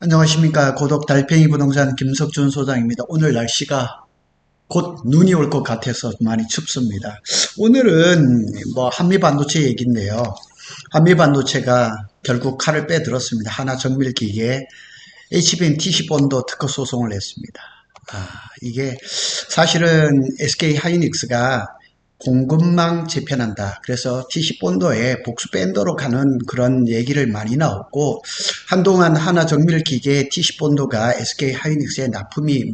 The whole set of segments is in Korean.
안녕하십니까. 고독 달팽이 부동산 김석준 소장입니다. 오늘 날씨가 곧 눈이 올 것 같아서 많이 춥습니다. 오늘은 뭐 한미반도체 얘기인데요. 한미반도체가 결국 칼을 빼들었습니다. 하나정밀기계 HBM TC 본도 특허 소송을 냈습니다. 이게 사실은 SK 하이닉스가 공급망 재편한다. 그래서 TC 본도에 복수 밴더로 가는 그런 얘기를 많이 나왔고, 한동안 하나정밀기계 TC 본도가 SK 하이닉스의 납품이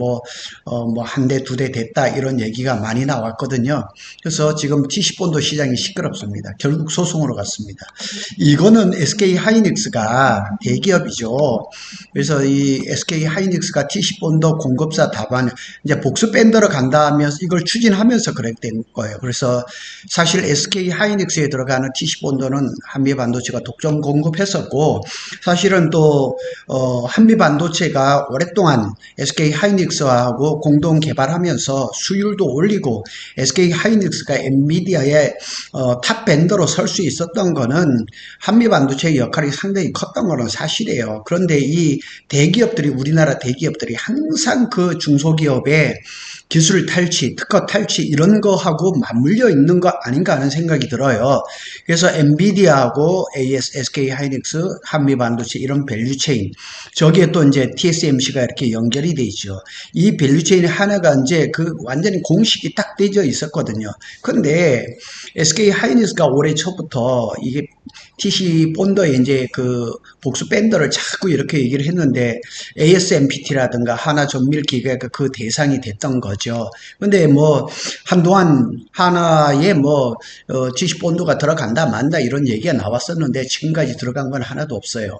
한 대, 두 대 됐다. 이런 얘기가 많이 나왔거든요. 그래서 지금 TC 본도 시장이 시끄럽습니다. 결국 소송으로 갔습니다. 이거는 SK 하이닉스가 대기업이죠. 그래서 이 SK 하이닉스가 TC 본도 공급사 답안, 이제 복수 밴더로 간다 하면서 이걸 추진하면서 그랬던 거예요. 그래서 사실 SK 하이닉스에 들어가는 TC 본도는 한미반도체가 독점 공급했었고, 사실은 또 한미반도체가 오랫동안 SK 하이닉스하고 공동 개발하면서 수율도 올리고 SK 하이닉스가 엔비디아의 탑 벤더로 설 수 있었던 거는 한미반도체의 역할이 상당히 컸던 거는 사실이에요. 그런데 이 대기업들이, 우리나라 대기업들이 항상 그 중소기업의 기술 탈취, 특허 탈취 이런 거하고 맞물려 있는 거 아닌가 하는 생각이 들어요. 그래서 엔비디아하고 SK 하이닉스, 한미반도체 이런 밸류체인, 저기에 또 이제 TSMC가 이렇게 연결이 돼 있죠. 이 밸류체인 하나가 이제 그 완전히 공식이 딱 되어 있었거든요. 근데 SK 하이닉스가 올해 초부터 이게 TC 본더에 이제 그 복수 밴더를 자꾸 이렇게 얘기를 했는데, ASMPT라든가 하나정밀기계가 그 대상이 됐던 거죠. 근데 뭐 한동안 하나에 TC 본도가 들어간다 만다 이런 얘기가 나왔었는데 지금까지 들어간 건 하나도 없어요.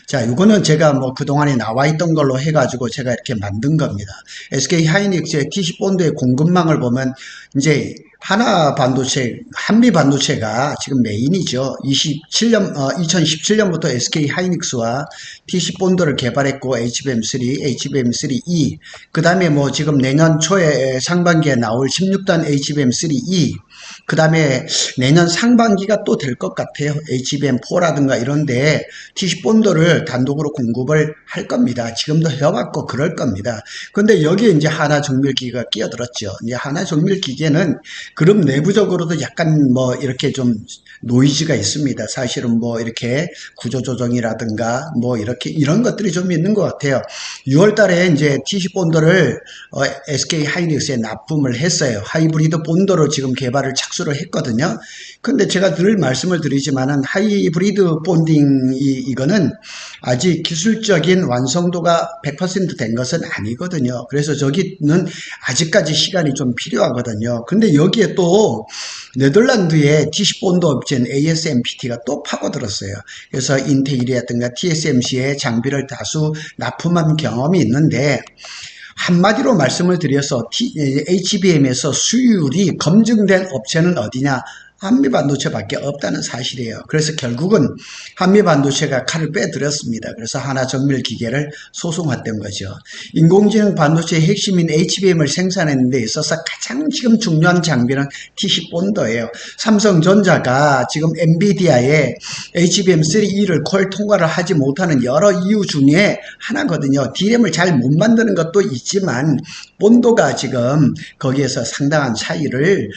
자, 이거는 제가 그동안에 나와 있던 걸로 해가지고 제가 이렇게 만든 겁니다. SK 하이닉스의 TC 본드의 공급망을 보면 이제 하나 반도체, 한미 반도체가 지금 메인이죠. 2017년부터 SK 하이닉스와 TC 본드를 개발했고, HBM3, HBM3E, 그 다음에 지금 내년 초에 상반기에 나올 16단 HBM3E, 그 다음에 내년 상반기가 또 될 것 같아요. HBM4라든가 이런데 TC 본드를 단독으로 공급을 할 겁니다. 지금도 해왔고 그럴 겁니다. 근데 여기에 이제 하나정밀기계가 끼어들었죠. 이제 하나정밀기계는 그룹 내부적으로도 약간 이렇게 좀 노이즈가 있습니다. 사실은 이렇게 구조조정이라든가 이렇게 이런 것들이 좀 있는 것 같아요. 6월 달에 이제 TC 본드를 SK 하이닉스에 납품을 했어요. 하이브리드 본드로 지금 개발을 착수를 했거든요. 근데 제가 늘 말씀을 드리지만은 하이브리드 본딩 이거는 아직 기술적인 완성도가 100%된 것은 아니거든요. 그래서 저기는 아직까지 시간이 좀 필요하거든요. 근데 여기에 또 네덜란드의 TC 본드 업체인 ASMPT가 또 파고들었어요. 그래서 인텔이라든가 TSMC의 장비를 다수 납품한 경험이 있는데, 한마디로 말씀을 드려서 HBM에서 수율이 검증된 업체는 어디냐? 한미반도체밖에 없다는 사실이에요. 그래서 결국은 한미반도체가 칼을 빼들었습니다. 그래서 하나정밀기계를 소송했던 거죠. 인공지능 반도체의 핵심인 HBM을 생산하는 데 있어서 가장 지금 중요한 장비는 TC 본드예요. 삼성전자가 지금 엔비디아의 HBM3E를 콜 통과를 하지 못하는 여러 이유 중에 하나거든요. D램을 잘 못 만드는 것도 있지만 본도가 지금 거기에서 상당한 차이를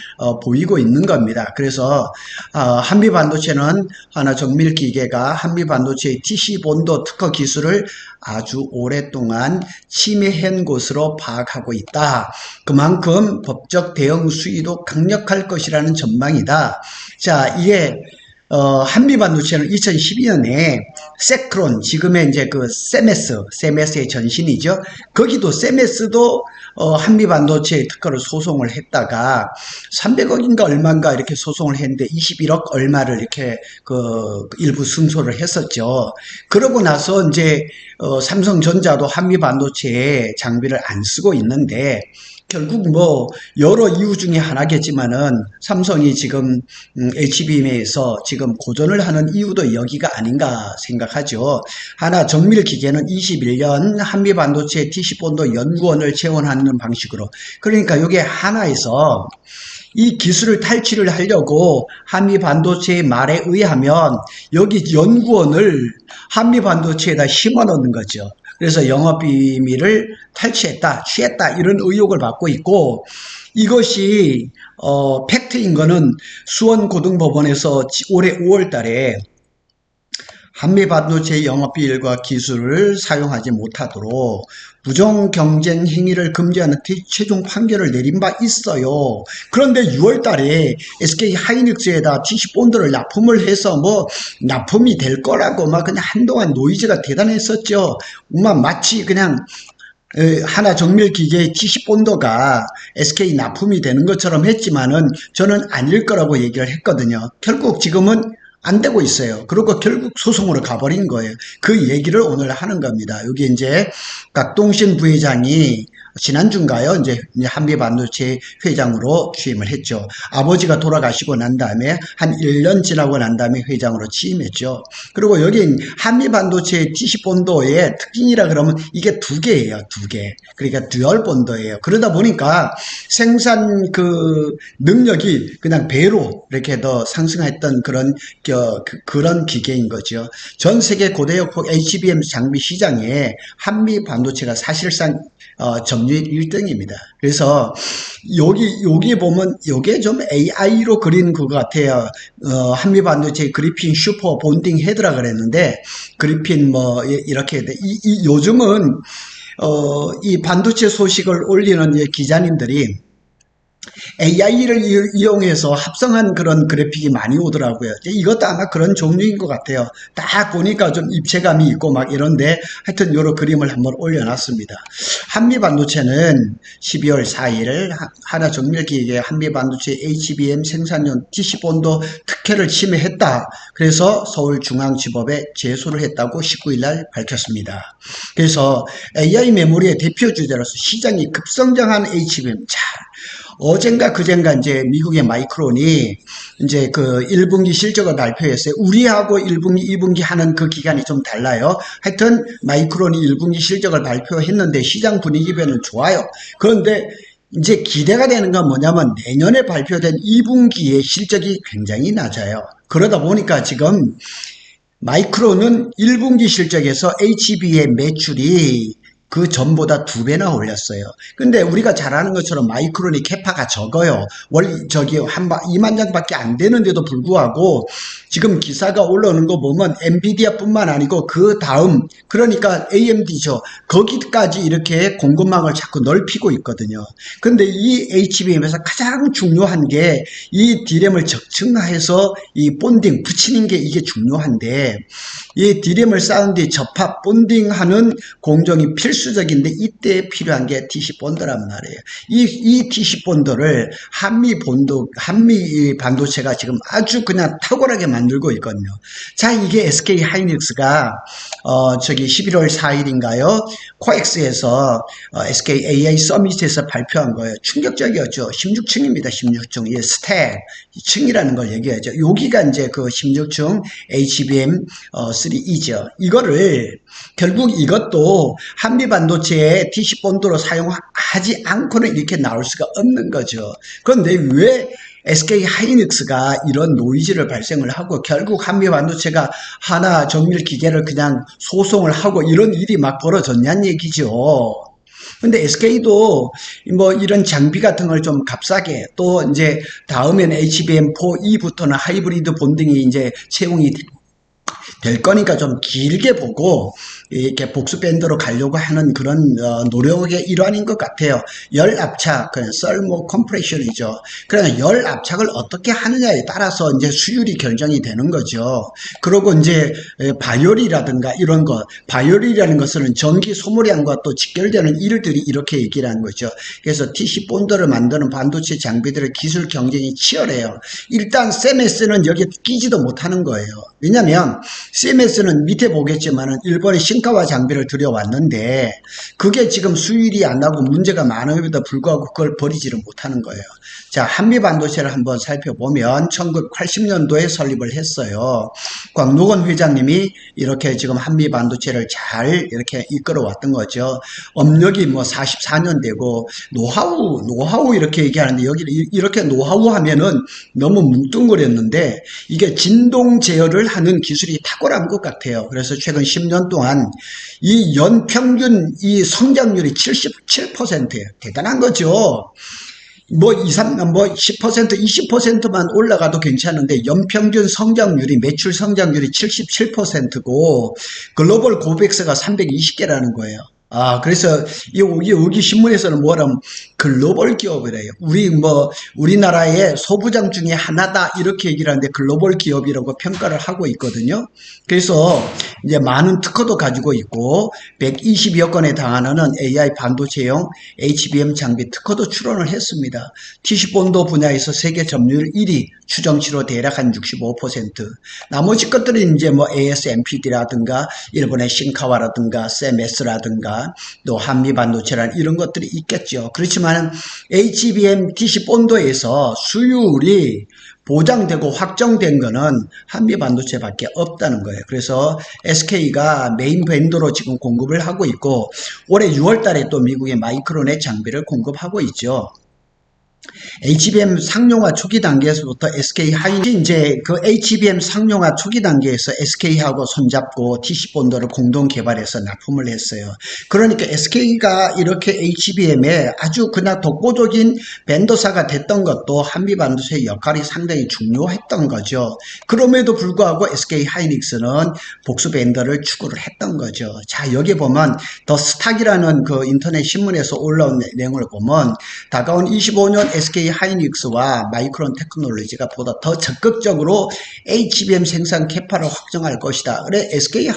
보이고 있는 겁니다. 그래서 한미반도체는 하나정밀기계가 한미반도체의 TC 본도 특허 기술을 아주 오랫동안 침해한 것으로 파악하고 있다. 그만큼 법적 대응 수위도 강력할 것이라는 전망이다. 자, 이게 한미반도체는 2012년에 세크론, 지금의 이제 그 세메스의 전신이죠. 거기도 세메스도 한미반도체 특허를 소송을 했다가 300억인가 얼마인가 이렇게 소송을 했는데 21억 얼마를 이렇게 그 일부 승소를 했었죠. 그러고 나서 이제 삼성전자도 한미반도체에 장비를 안 쓰고 있는데, 결국 뭐 여러 이유 중에 하나겠지만은 삼성이 지금 HBM에서 지금 고전을 하는 이유도 여기가 아닌가 생각하죠. 하나 정밀 기계는 21년 한미 반도체 TC본도 연구원을 채용하는 방식으로, 그러니까 이게 하나에서 이 기술을 탈취를 하려고 한미 반도체의 말에 의하면 여기 연구원을 한미 반도체에다 심어 넣는 거죠. 그래서 영업비밀을 탈취했다, 취했다 이런 의혹을 받고 있고, 이것이 팩트인 거는 수원고등법원에서 올해 5월 달에 한미 반도체 영업비밀과 기술을 사용하지 못하도록 부정 경쟁 행위를 금지하는 최종 판결을 내린 바 있어요. 그런데 6월 달에 SK 하이닉스에다 TC본드를 납품을 해서 뭐 납품이 될 거라고 막 그냥 한동안 노이즈가 대단했었죠. 마치 그냥 하나 정밀기계의 TC본드가 SK 납품이 되는 것처럼 했지만은 저는 아닐 거라고 얘기를 했거든요. 결국 지금은 안 되고 있어요. 그리고 결국 소송으로 가버린 거예요. 그 얘기를 오늘 하는 겁니다. 여기 이제 각동신 부회장이 지난주인가요? 이제 한미 반도체 회장으로 취임을 했죠. 아버지가 돌아가시고 난 다음에 한 1년 지나고 난 다음에 회장으로 취임했죠. 그리고 여기 한미 반도체 TC본도의 특징이라 그러면 이게 두 개예요. 두 개. 그러니까 듀얼 본도예요. 그러다 보니까 생산 그 능력이 그냥 배로 이렇게 더 상승했던 그런 기계인 거죠. 전 세계 고대역 HBM 장비 시장에 한미 반도체가 사실상 점유율 1등입니다. 그래서 여기 보면 요게 좀 AI로 그린 것 같아요. 한미 반도체 그리핀 슈퍼 본딩 헤드라 그랬는데, 그리핀 뭐 이렇게 요즘은 이 반도체 소식을 올리는 기자님들이 AI를 이용해서 합성한 그런 그래픽이 많이 오더라고요. 이것도 아마 그런 종류인 것 같아요. 딱 보니까 좀 입체감이 있고 막 이런데, 하여튼 요런 그림을 한번 올려놨습니다. 한미 반도체는 12월 4일 하나 정밀기계 한미 반도체 HBM 생산용 TC본도 특혜를 침해했다. 그래서 서울중앙지법에 제소를 했다고 19일 날 밝혔습니다. 그래서 AI 메모리의 대표 주제로서 시장이 급성장한 HBM, 어젠가 그젠가 이제 미국의 마이크론이 이제 그 1분기 실적을 발표했어요. 우리하고 1분기, 2분기 하는 그 기간이 좀 달라요. 하여튼 마이크론이 1분기 실적을 발표했는데 시장 분위기 변은 좋아요. 그런데 이제 기대가 되는 건 뭐냐면 내년에 발표된 2분기의 실적이 굉장히 낮아요. 그러다 보니까 지금 마이크론은 1분기 실적에서 HB의 매출이 그 전보다 2배나 올렸어요. 근데 우리가 잘 아는 것처럼 마이크론이 캐파가 적어요. 저기 2만 장밖에 안 되는데도 불구하고 지금 기사가 올라오는 거 보면 엔비디아 뿐만 아니고 그 다음, 그러니까 AMD죠. 거기까지 이렇게 공급망을 자꾸 넓히고 있거든요. 근데 이 HBM에서 가장 중요한 게 이 D램을 적층해서 이 본딩 붙이는 게 이게 중요한데, 이 D램을 쌓은 뒤 접합 본딩하는 공정이 필수적인데 이때 필요한 게 TC본드란 말이에요. 이 TC본드를 한미 반도체가 지금 아주 그냥 탁월하게 만들고 있거든요. 자, 이게 SK 하이닉스가 저기 11월 4일인가요? 코엑스에서 SK AI 서밋에서 발표한 거예요. 충격적이었죠. 16층입니다. 16층. 이 스택 층이라는 걸 얘기하죠. 여기가 이제 그 16층 HBM 3E죠. 이거를 결국 이것도 한미 반도체에 TC본드로 사용하지 않고는 이렇게 나올 수가 없는 거죠. 그런데 왜 SK 하이닉스가 이런 노이즈를 발생을 하고 결국 한미 반도체가 하나 정밀 기계를 그냥 소송을 하고 이런 일이 막 벌어졌냐는 얘기죠. 근데 SK도 뭐 이런 장비 같은 걸 좀 값싸게, 또 이제 다음에는 HBM4E부터는 하이브리드 본딩이 이제 채용이 될 거니까 좀 길게 보고 이렇게 복수 밴드로 가려고 하는 그런 노력의 일환인 것 같아요. 열 압착, 그냥 썰모 컴프레션이죠. 그러니까 열 압착을 어떻게 하느냐에 따라서 이제 수율이 결정이 되는 거죠. 그리고 이제 바이올이라든가 이런 것, 바이올이라는 것은 전기 소모량과 또 직결되는 일들이 이렇게 얘기를 하는 거죠. 그래서 TC 본드를 만드는 반도체 장비들의 기술 경쟁이 치열해요. 일단 CMS는 여기에 끼지도 못하는 거예요. 왜냐면 CMS는 밑에 보겠지만은 일본의 신카와 장비를 들여왔는데 그게 지금 수율이 안 나고 문제가 많음에도 불구하고 그걸 버리지를 못하는 거예요. 자, 한미 반도체를 한번 살펴보면 1980년도에 설립을 했어요. 광노건 회장님이 이렇게 지금 한미 반도체를 잘 이렇게 이끌어 왔던 거죠. 업력이 뭐 44년 되고 노하우 이렇게 얘기하는데 여기 이렇게 노하우 하면은 너무 뭉뚱그렸는데 이게 진동 제어를 하는 기술이 탁월한 것 같아요. 그래서 최근 10년 동안 이 연평균 이 성장률이 77%예요. 대단한 거죠. 뭐 10%, 20%만 올라가도 괜찮은데 연평균 성장률이 매출 성장률이 77%고 글로벌 고백스가 320개라는 거예요. 그래서 여기 신문에서는 뭐라면 글로벌 기업이래요. 우리나라의 소부장 중에 하나다 이렇게 얘기를 하는데 글로벌 기업이라고 평가를 하고 있거든요. 그래서 이제 많은 특허도 가지고 있고 120여 건에 달하는 AI 반도체용 HBM 장비 특허도 출원을 했습니다. TC본도 분야에서 세계 점유율 1위, 추정치로 대략 한 65%. 나머지 것들은 이제 뭐 ASMPD라든가 일본의 신카와라든가 CMS라든가 또 한미 반도체란 이런 것들이 있겠죠. 그렇지만 HBM TC본도에서 수율이 보장되고 확정된 거는 한미 반도체밖에 없다는 거예요. 그래서 SK가 메인 벤더로 지금 공급을 하고 있고 올해 6월 달에 또 미국의 마이크론의 장비를 공급하고 있죠. HBM 상용화 초기 단계에서부터 SK 하이닉스 이제 그 HBM 상용화 초기 단계에서 SK하고 손잡고 TC본드를 공동 개발해서 납품을 했어요. 그러니까 SK가 이렇게 HBM에 아주 그냥 독보적인 벤더사가 됐던 것도 한미 반도체의 역할이 상당히 중요했던 거죠. 그럼에도 불구하고 SK 하이닉스는 복수 벤더를 추구를 했던 거죠. 자, 여기 보면 더 스탁이라는 그 인터넷 신문에서 올라온 내용을 보면 다가온 25년 SK 하이닉스와 마이크론 테크놀로지가 보다 더 적극적으로 HBM 생산 캐파를 확정할 것이다. 그래 SK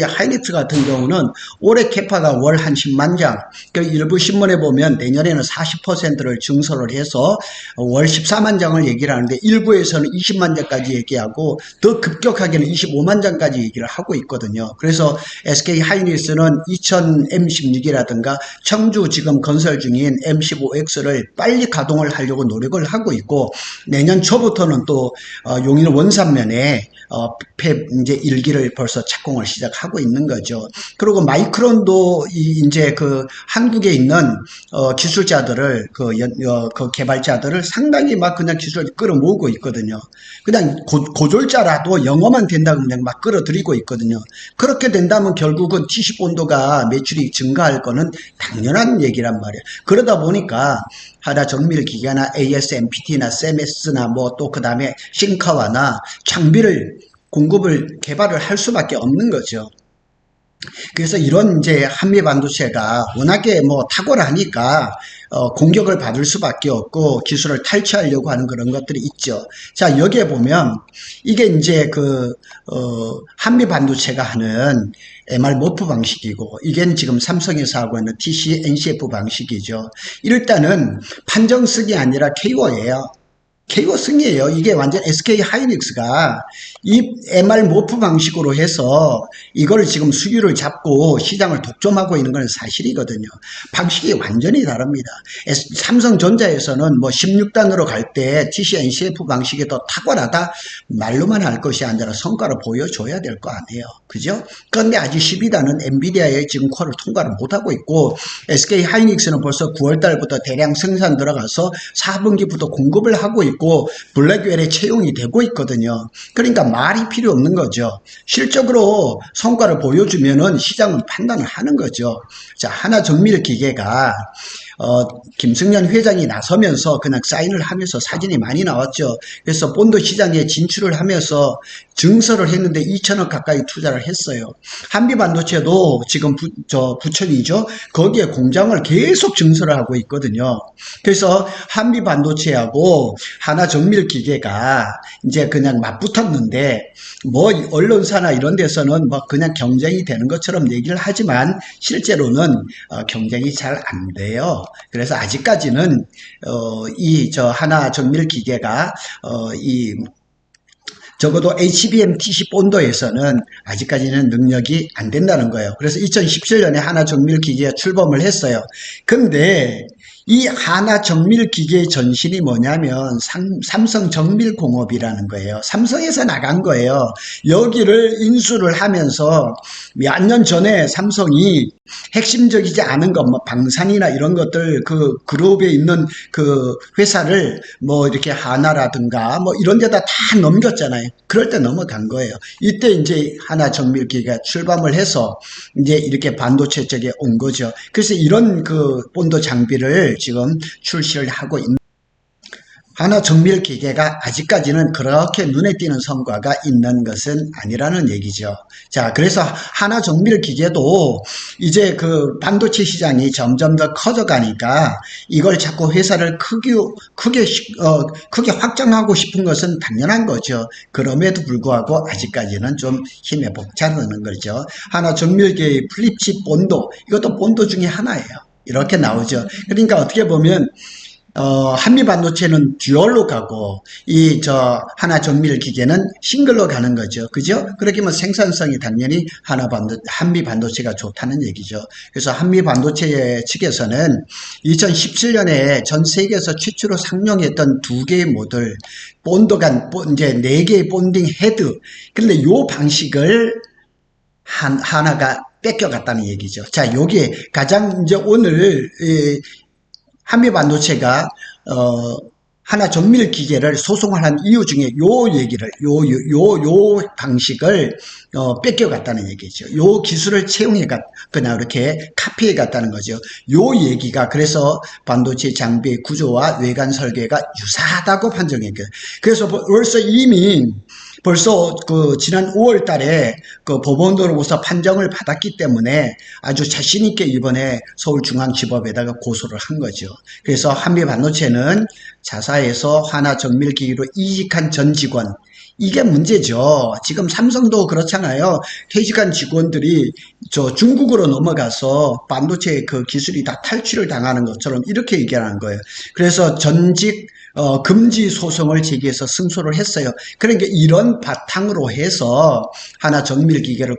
하이닉스 같은 경우는 올해 캐파가 월 한 10만 장, 그 일부 신문에 보면 내년에는 40%를 증설을 해서 월 14만 장을 얘기를 하는데 일부에서는 20만 장까지 얘기하고 더 급격하게는 25만 장까지 얘기를 하고 있거든요. 그래서 SK 하이닉스는 2000 M16이라든가 청주 지금 건설 중인 M15X를 빨리 가동을 하려고 노력을 하고 있고 내년 초부터는 또 용인 원산면에 팹 이제 1기를 벌써 착공을 시작하고 있는 거죠. 그리고 마이크론도 이제 그 한국에 있는 기술자들을 그 개발자들을 상당히 막 그냥 기술을 끌어모으고 있거든요. 그냥 고졸자라도 영어만 된다고 그냥 막 끌어들이고 있거든요. 그렇게 된다면 결국은 TC본도가 매출이 증가할 거는 당연한 얘기란 말이에요. 그러다 보니까 하나 정밀 기계나 ASMPT나 CMS나 뭐 또 그 다음에 신카와나 장비를 공급을 개발을 할 수밖에 없는 거죠. 그래서 이런 이제 한미 반도체가 워낙에 뭐 탁월하니까 공격을 받을 수밖에 없고 기술을 탈취하려고 하는 그런 것들이 있죠. 자, 여기에 보면 이게 이제 한미 반도체가 하는 MR 모프 방식이고 이게 지금 삼성에서 하고 있는 TC NCF 방식이죠. 일단은 판정승이 아니라 KO예요. KO 승이에요. 이게 완전 SK 하이닉스가 이 MR 모프 방식으로 해서 이걸 지금 수율을 잡고 시장을 독점하고 있는 건 사실이거든요. 방식이 완전히 다릅니다. 삼성전자에서는 뭐 16단으로 갈 때 TC-NCF 방식이 더 탁월하다 말로만 할 것이 아니라 성과를 보여줘야 될 거 아니에요. 그죠? 그런데 아직 12단은 엔비디아의 지금 퀄을 통과를 못하고 있고 SK 하이닉스는 벌써 9월 달부터 대량 생산 들어가서 4분기부터 공급을 하고 있고 블랙웰에 채용이 되고 있거든요. 그러니까 말이 필요 없는 거죠. 실적으로 성과를 보여주면은 시장은 판단을 하는 거죠. 자, 하나정밀기계가 김승년 회장이 나서면서 그냥 사인을 하면서 사진이 많이 나왔죠. 그래서 본도 시장에 진출을 하면서 증설을 했는데 2천억 가까이 투자를 했어요. 한미반도체도 지금 부천이죠. 거기에 공장을 계속 증설을 하고 있거든요. 그래서 한미반도체하고 하나정밀기계가 이제 그냥 맞붙었는데 뭐 언론사나 이런 데서는 뭐 그냥 경쟁이 되는 것처럼 얘기를 하지만 실제로는 경쟁이 잘 안 돼요. 그래서 아직까지는 하나정밀기계가 적어도 HBM TC 본도에서는 아직까지는 능력이 안 된다는 거예요. 그래서 2017년에 하나정밀기계가 출범을 했어요. 근데 이 하나정밀기계의 전신이 뭐냐면 삼성정밀공업이라는 거예요. 삼성에서 나간 거예요. 여기를 인수를 하면서 몇 년 전에 삼성이 핵심적이지 않은 것, 뭐 방산이나 이런 것들 그 그룹에 있는 그 회사를 뭐 이렇게 하나라든가 뭐 이런 데다 다 넘겼잖아요. 그럴 때 넘어간 거예요. 이때 이제 하나정밀기계가 출범을 해서 이제 이렇게 반도체 쪽에 온 거죠. 그래서 이런 그 본도 장비를 지금 출시를 하고 있는 하나정밀기계가 아직까지는 그렇게 눈에 띄는 성과가 있는 것은 아니라는 얘기죠. 자, 그래서 하나정밀기계도 이제 그 반도체 시장이 점점 더 커져가니까 이걸 자꾸 회사를 크게 확장하고 싶은 것은 당연한 거죠. 그럼에도 불구하고 아직까지는 좀 힘에 벅차는 거죠. 하나정밀기계의 플립칩 본도, 이것도 본도 중에 하나예요. 이렇게 나오죠. 그러니까 어떻게 보면 한미 반도체는 듀얼로 가고 하나 정밀 기계는 싱글로 가는 거죠. 그죠? 그렇게 하면 생산성이 당연히 한미 반도체가 좋다는 얘기죠. 그래서 한미 반도체 측에서는 2017년에 전 세계에서 최초로 상용했던 두 개의 모델 본도간 이제 네 개의 본딩 헤드. 근데 요 방식을 하나가 뺏겨갔다는 얘기죠. 자, 여기에 가장 이제 오늘 한미 반도체가 하나 정밀 기계를 소송을 한 이유 중에 요 얘기를 요 방식을 뺏겨갔다는 얘기죠. 요 기술을 그냥 이렇게 카피해 갔다는 거죠. 요 얘기가 그래서 반도체 장비의 구조와 외관 설계가 유사하다고 판정했고요. 그래서 벌써 그 지난 5월 달에 그 법원으로부터 판정을 받았기 때문에 아주 자신 있게 이번에 서울중앙지법에다가 고소를 한 거죠. 그래서 한미 반도체는 자사에서 하나정밀기기로 이직한 전 직원, 이게 문제죠. 지금 삼성도 그렇잖아요. 퇴직한 직원들이 중국으로 넘어가서 반도체 그 기술이 다 탈취를 당하는 것처럼 이렇게 얘기하는 거예요. 그래서 전직 금지 소송을 제기해서 승소를 했어요. 그러니까 이런 바탕으로 해서 하나 정밀기계를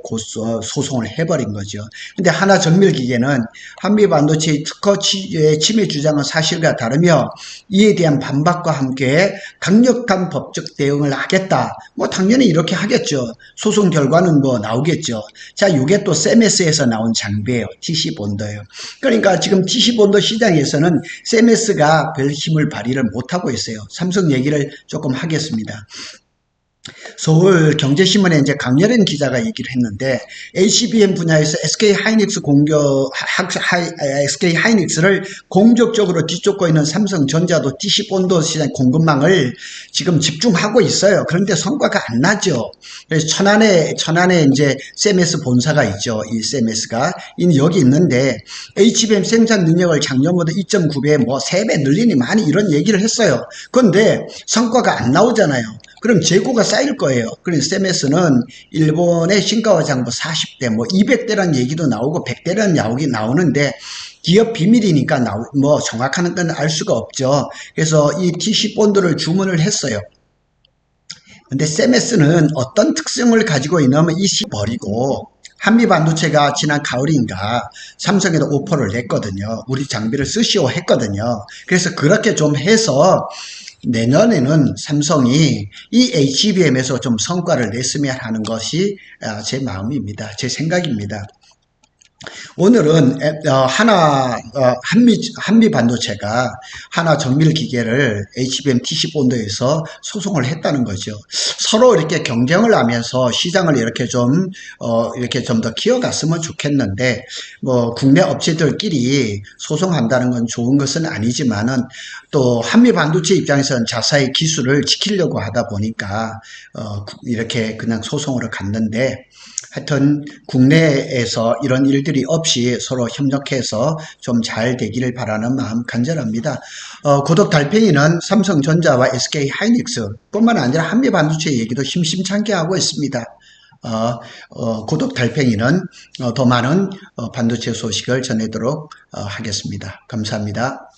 소송을 해버린 거죠. 근데 하나 정밀기계는 한미 반도체의 특허 침해 주장은 사실과 다르며 이에 대한 반박과 함께 강력한 법적 대응을 하겠다. 뭐 당연히 이렇게 하겠죠. 소송 결과는 뭐 나오겠죠. 자, 이게 또 세메스에서 나온 장비예요. TC 본더예요. 그러니까 지금 TC 본더 시장에서는 세메스가 별 힘을 발휘를 못하고 있어요. 삼성 얘기를 조금 하겠습니다. 서울경제신문에 이제 강렬한 기자가 얘기를 했는데 HBM 분야에서 SK 하이닉스를 공격적으로 뒤쫓고 있는 삼성전자도 DC 본도 시장 공급망을 지금 집중하고 있어요. 그런데 성과가 안 나죠. 그래서 천안에 이제 세메스 본사가 있죠. 이 세메스가 여기 있는데 HBM 생산 능력을 작년보다 2.9배 뭐 3배 늘리니 많이 이런 얘기를 했어요. 그런데 성과가 안 나오잖아요. 그럼 재고가 쌓일 거예요. 그래서 세메스는 일본의 신가와 장부 40대, 뭐 200대라는 얘기도 나오고 100대라는 나오는데 기업 비밀이니까 뭐 정확한 건 알 수가 없죠. 그래서 이 TC 본드를 주문을 했어요. 근데 세메스는 어떤 특성을 가지고 있냐면 이 버리고 한미 반도체가 지난 가을인가 삼성에도 오퍼를 냈거든요. 우리 장비를 쓰시오 했거든요. 그래서 그렇게 좀 해서 내년에는 삼성이 이 HBM에서 좀 성과를 냈으면 하는 것이 제 마음입니다. 제 생각입니다. 오늘은 한미 반도체가 하나 정밀 기계를 HBM TC 본드에서 소송을 했다는 거죠. 서로 이렇게 경쟁을 하면서 시장을 이렇게 좀 더 키워갔으면 좋겠는데, 뭐, 국내 업체들끼리 소송한다는 건 좋은 것은 아니지만은 또 한미 반도체 입장에서는 자사의 기술을 지키려고 하다 보니까, 이렇게 그냥 소송으로 갔는데, 하여튼 국내에서 이런 일들이 없이 서로 협력해서 좀 잘 되기를 바라는 마음 간절합니다. 고독 달팽이는 삼성전자와 SK 하이닉스 뿐만 아니라 한미 반도체 얘기도 심심찮게 하고 있습니다. 고독 달팽이는 더 많은 반도체 소식을 전하도록 하겠습니다. 감사합니다.